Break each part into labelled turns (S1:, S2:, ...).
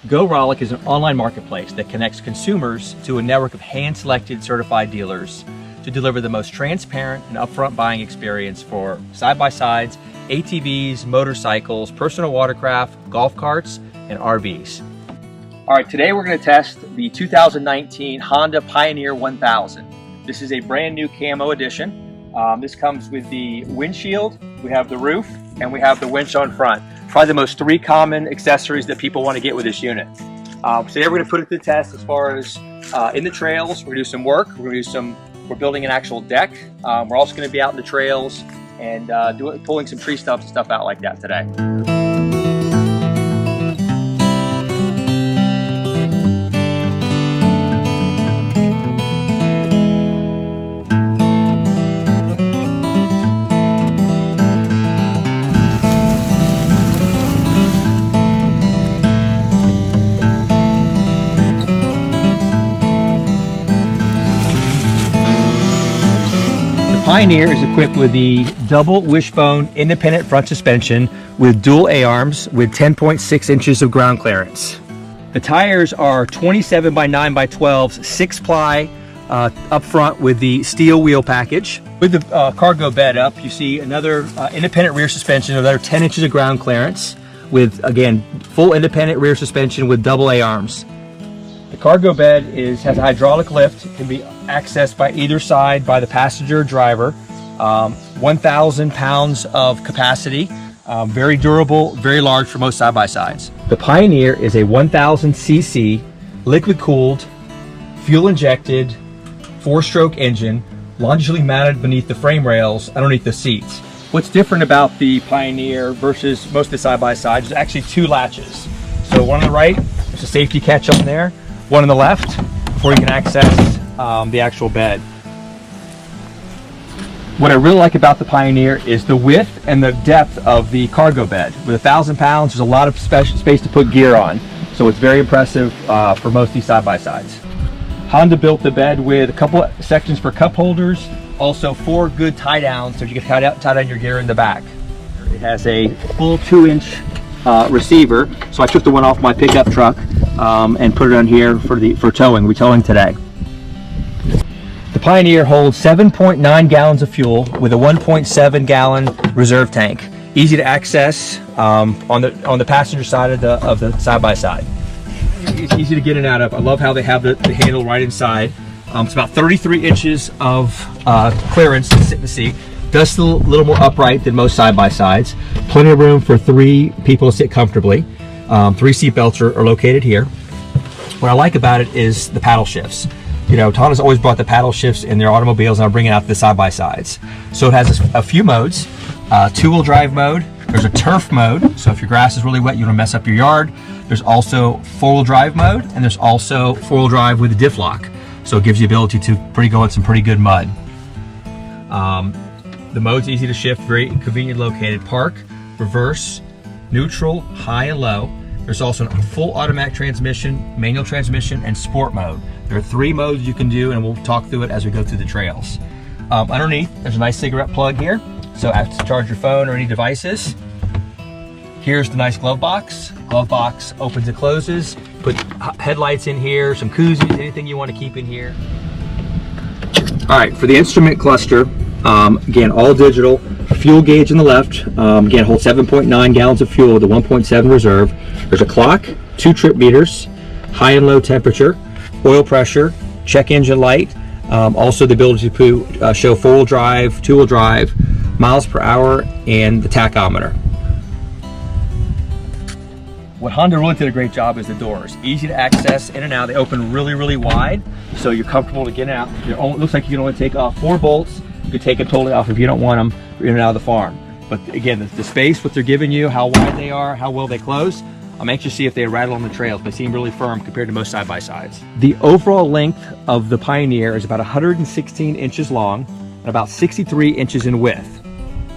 S1: GoRollick is an online marketplace that connects consumers to a network of hand-selected certified dealers to deliver the most transparent and upfront buying experience for side-by-sides, ATVs, motorcycles, personal watercraft, golf carts, and RVs. All right, today we're going to test the 2019 Honda Pioneer 1000. This is a brand new camo edition. This comes with the windshield, we have the roof, and we have the winch on front. Probably the most three common accessories that people want to get with this unit. So today we're going to put it to the test as far as in the trails. We're going to do some work. We're building an actual deck. We're also going to be out in the trails and pulling some tree stumps and stuff out like that today. Pioneer is equipped with the double wishbone independent front suspension with dual A-arms with 10.6 inches of ground clearance. The tires are 27 by 9 by 12s, 6-ply up front with the steel wheel package. With the cargo bed up, you see another independent rear suspension, another 10 inches of ground clearance with, again, full independent rear suspension with double A-arms. The cargo bed has a hydraulic lift. It can be accessed by either side by the passenger or driver. 1,000 pounds of capacity. Very durable, very large for most side-by-sides. The Pioneer is a 1,000 cc liquid-cooled, fuel-injected, 4-stroke engine, longitudinally mounted beneath the frame rails, underneath the seats. What's different about the Pioneer versus most of the side-by-sides is actually two latches. So one on the right, there's a safety catch on there. One on the left, before you can access the actual bed. What I really like about the Pioneer is the width and the depth of the cargo bed. With 1,000 pounds, there's a lot of space to put gear on. So it's very impressive for most of these side-by-sides. Honda built the bed with a couple of sections for cup holders, also 4 good tie downs so you can tie down your gear in the back. It has a full 2-inch receiver, so I took the one off my pickup truck and put it on here for towing. We're towing today. The Pioneer holds 7.9 gallons of fuel with a 1.7 gallon reserve tank. Easy to access on the passenger side of the side-by-side. It's easy to get in and out of. I love how they have the handle right inside. It's about 33 inches of clearance to sit in the seat. Does feel a little more upright than most side-by-sides. Plenty of room for 3 people to sit comfortably. 3 seat belts are located here. What I like about it is the paddle shifts. You know, Honda's always brought the paddle shifts in their automobiles, and I'll bring it out to the side-by-sides. So it has a few modes. 2-wheel drive mode. There's a turf mode, so if your grass is really wet, you don't mess up your yard. There's also 4-wheel drive mode, and there's also 4-wheel drive with a diff lock. So it gives you the ability to go in some pretty good mud. The mode's easy to shift, very conveniently located. Park, reverse, neutral, high and low. There's also a full automatic transmission, manual transmission, and sport mode. There are 3 modes you can do, and we'll talk through it as we go through the trails. Underneath, there's a nice cigarette plug here. So after to charge your phone or any devices. Here's the nice glove box. Glove box opens and closes. Put headlights in here, some koozies, anything you want to keep in here. All right, for the instrument cluster, again, all digital. Fuel gauge on the left, again, holds 7.9 gallons of fuel with a 1.7 reserve. There's a clock, 2 trip meters, high and low temperature, oil pressure, check engine light, also the ability to show 4-wheel drive, 2-wheel drive, miles per hour, and the tachometer. What Honda really did a great job is the doors. Easy to access in and out. They open really, really wide, so you're comfortable to get out. It looks like you can only take off 4 bolts. You can take them totally off if you don't want them in and out of the farm. But again, the space, what they're giving you, how wide they are, how well they close, I'm anxious to see if they rattle on the trails. They seem really firm compared to most side-by-sides. The overall length of the Pioneer is about 116 inches long and about 63 inches in width.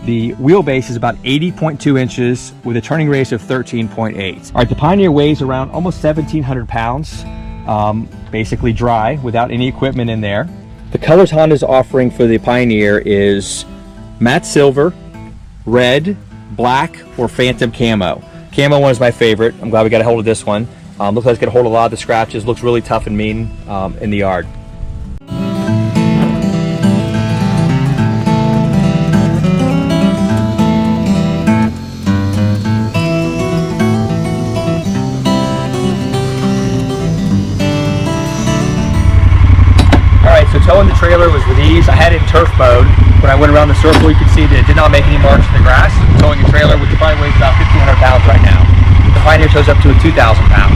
S1: The wheelbase is about 80.2 inches with a turning radius of 13.8. All right, the Pioneer weighs around almost 1,700 pounds, basically dry without any equipment in there. The colors Honda's offering for the Pioneer is matte silver, red, black, or phantom camo. Camo one is my favorite. I'm glad we got a hold of this one. Looks like it's gonna hold a lot of the scratches. Looks really tough and mean in the yard. So towing the trailer was with ease. I had it in turf mode. When I went around the circle, you could see that it did not make any marks in the grass. Towing a trailer, which probably weighs about 1,500 pounds right now. The Pioneer tows up to 2,000 pounds.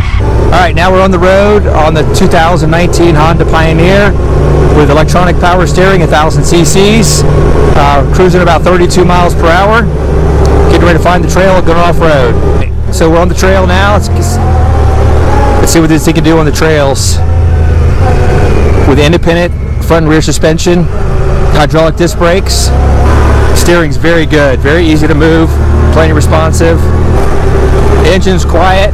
S1: All right, now we're on the road on the 2019 Honda Pioneer with electronic power steering, 1,000 cc's, cruising about 32 miles per hour. Getting ready to find the trail and going off-road. So we're on the trail now. Let's see what this thing can do on the trails. With independent front and rear suspension, hydraulic disc brakes, steering's very good, very easy to move, plenty responsive. The engine's quiet.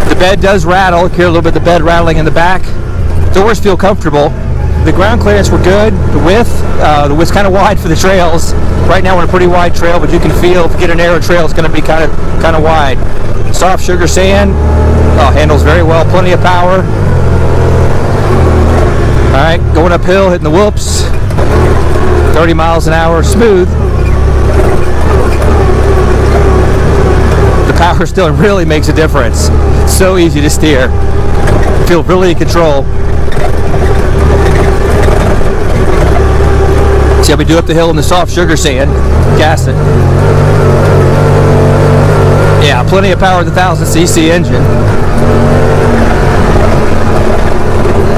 S1: The bed does rattle. Hear a little bit of the bed rattling in the back. Doors feel comfortable. The ground clearance were good. The width's kind of wide for the trails. Right now we're on a pretty wide trail, but you can feel if you get a narrow trail, it's going to be kind of wide. Soft sugar sand, handles very well, plenty of power. Alright, going uphill, hitting the whoops, 30 miles an hour, smooth. The power steering really makes a difference. It's so easy to steer. You feel really in control. See how we do up the hill in the soft sugar sand, gas it. Yeah, plenty of power with the 1,000 cc engine.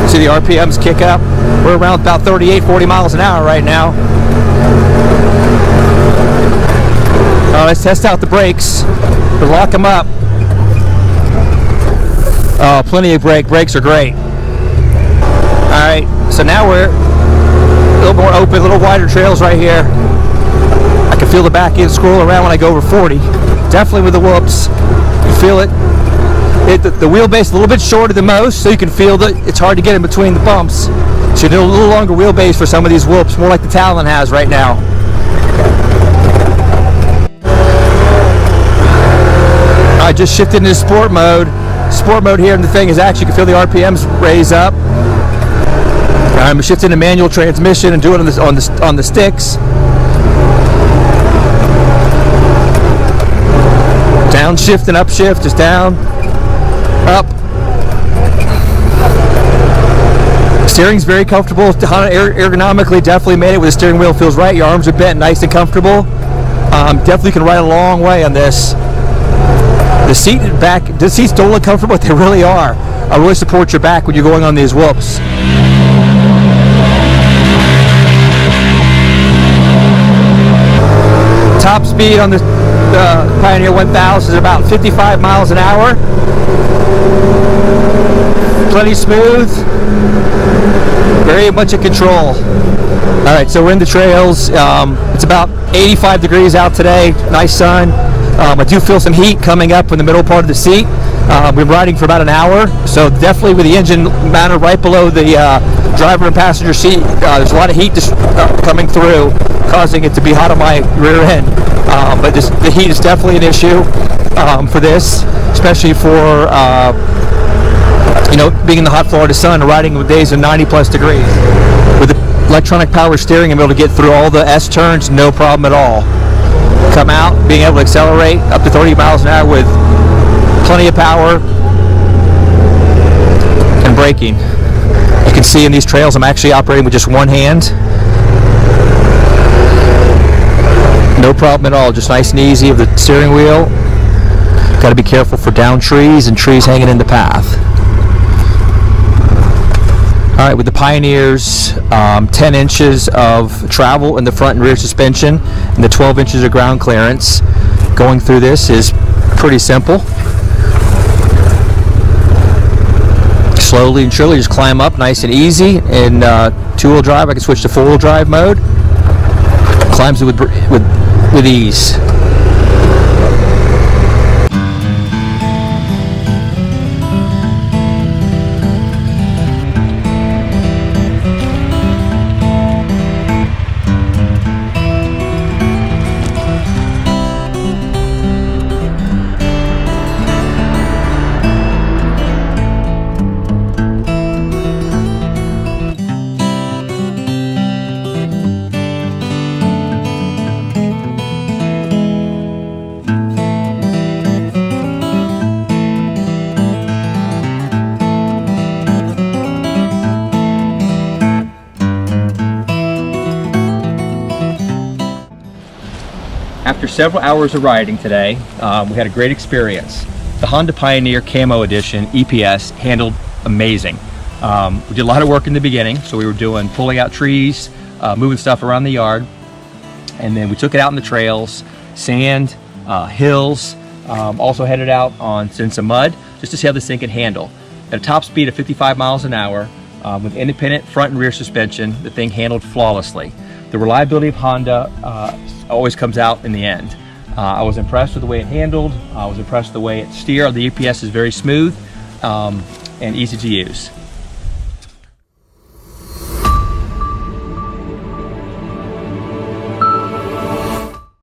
S1: See the RPMs kick up. We're around about 38-40 miles an hour right now. Let's test out the brakes. We'll lock them up. Plenty of brakes are great. Alright, so now we're a little more open, a little wider trails right here. I can feel the back end scroll around when I go over 40. Definitely with the whoops. You feel it. The wheelbase a little bit shorter than most, so you can feel that it's hard to get in between the bumps. So you need a little longer wheelbase for some of these whoops, more like the Talon has right now. I just shifted into sport mode. Sport mode here, and the thing is actually you can feel the RPMs raise up. I'm shifting to manual transmission and doing it on the sticks. Downshift and upshift, just down. Up. Steering's very comfortable. Ergonomically, definitely made it with the steering wheel. Feels right. Your arms are bent, nice and comfortable. Definitely can ride a long way on this. The seats don't look comfortable, but they really are. I really support your back when you're going on these whoops. Top speed on the Pioneer 1000 is about 55 miles an hour. Plenty smooth, very much in control. Alright, so we're in the trails. It's about 85 degrees out today, nice sun. I do feel some heat coming up in the middle part of the seat. We've been riding for about an hour, so definitely with the engine mounted right below the driver and passenger seat, there's a lot of heat coming through, causing it to be hot on my rear end. But the heat is definitely an issue for this, especially for being in the hot Florida sun and riding with days of 90+ degrees. With the electronic power steering, I'm able to get through all the S turns, no problem at all. Come out, being able to accelerate up to 30 miles an hour with plenty of power and braking. You can see in these trails I'm actually operating with just one hand. No problem at all, just nice and easy of the steering wheel. Got to be careful for down trees and trees hanging in the path. Alright, with the Pioneers, 10 inches of travel in the front and rear suspension and the 12 inches of ground clearance, going through this is pretty simple. Slowly and surely just climb up nice and easy. In two-wheel drive, I can switch to four-wheel drive mode. Climbs it with ease. After several hours of riding today, we had a great experience. The Honda Pioneer Camo Edition EPS handled amazing. We did a lot of work in the beginning, so we were pulling out trees, moving stuff around the yard, and then we took it out in the trails, sand, hills, also headed out in some mud just to see how this thing can handle. At a top speed of 55 miles an hour, with independent front and rear suspension, the thing handled flawlessly. The reliability of Honda always comes out in the end. I was impressed with the way it handled. I was impressed with the way it steered. The EPS is very smooth and easy to use.